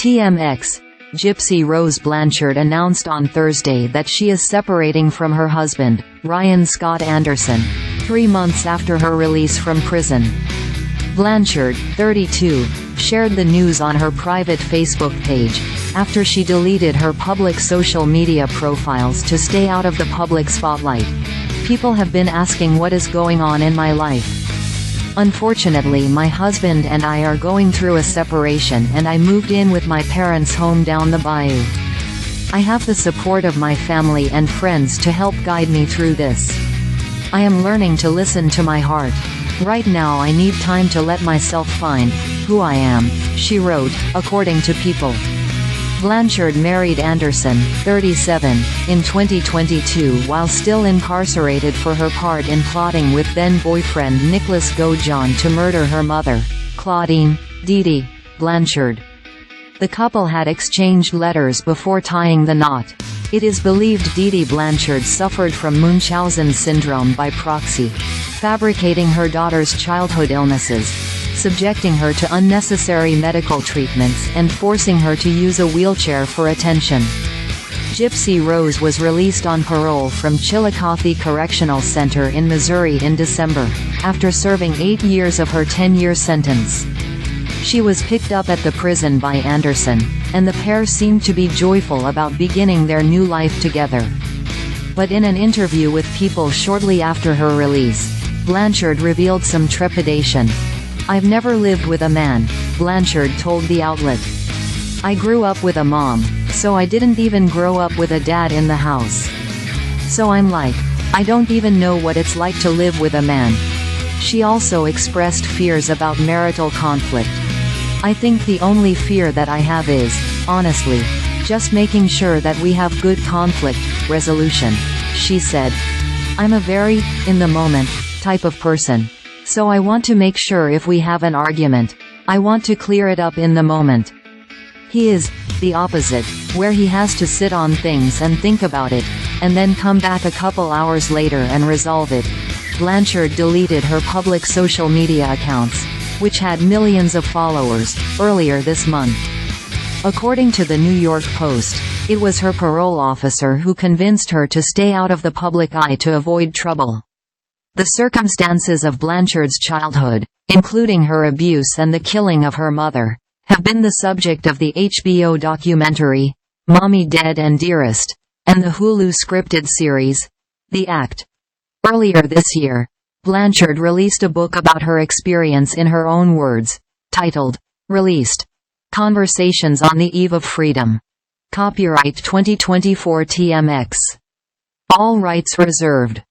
TMX. Gypsy Rose Blanchard announced on Thursday that she is separating from her husband, Ryan Scott Anderson, 3 months after her release from prison. Blanchard, 32, shared the news on her private Facebook page, after she deleted her public social media profiles to stay out of the public spotlight. "People have been asking what is going on in my life. Unfortunately, my husband and I are going through a separation and I moved in with my parents' home down the bayou. I have the support of my family and friends to help guide me through this. I am learning to listen to my heart. Right now I need time to let myself find who I am," she wrote, according to People. Blanchard married Anderson, 37, in 2022 while still incarcerated for her part in plotting with then-boyfriend Nicholas Goujon to murder her mother, Claudine Dee Blanchard. The couple had exchanged letters before tying the knot. It is believed Dee Blanchard suffered from Munchausen syndrome by proxy, fabricating her daughter's childhood illnesses, subjecting her to unnecessary medical treatments and forcing her to use a wheelchair for attention. Gypsy Rose was released on parole from Chillicothe Correctional Center in Missouri in December, after serving 8 years of her 10-year sentence. She was picked up at the prison by Anderson, and the pair seemed to be joyful about beginning their new life together. But in an interview with People shortly after her release, Blanchard revealed some trepidation. "I've never lived with a man," Blanchard told the outlet. "I grew up with a mom, so I didn't even grow up with a dad in the house. So I'm like, I don't even know what it's like to live with a man." She also expressed fears about marital conflict. "I think the only fear that I have is, honestly, just making sure that we have good conflict resolution," she said. "I'm a very, in the moment, type of person. So I want to make sure if we have an argument, I want to clear it up in the moment." He is the opposite, where he has to sit on things and think about it, and then come back a couple hours later and resolve it. Blanchard deleted her public social media accounts, which had millions of followers, earlier this month. According to the New York Post, it was her parole officer who convinced her to stay out of the public eye to avoid trouble. The circumstances of Blanchard's childhood, including her abuse and the killing of her mother, have been the subject of the HBO documentary, Mommy Dead and Dearest, and the Hulu scripted series, The Act. Earlier this year, Blanchard released a book about her experience in her own words, titled, Released: Conversations on the Eve of Freedom. Copyright 2024 TMX. All rights reserved.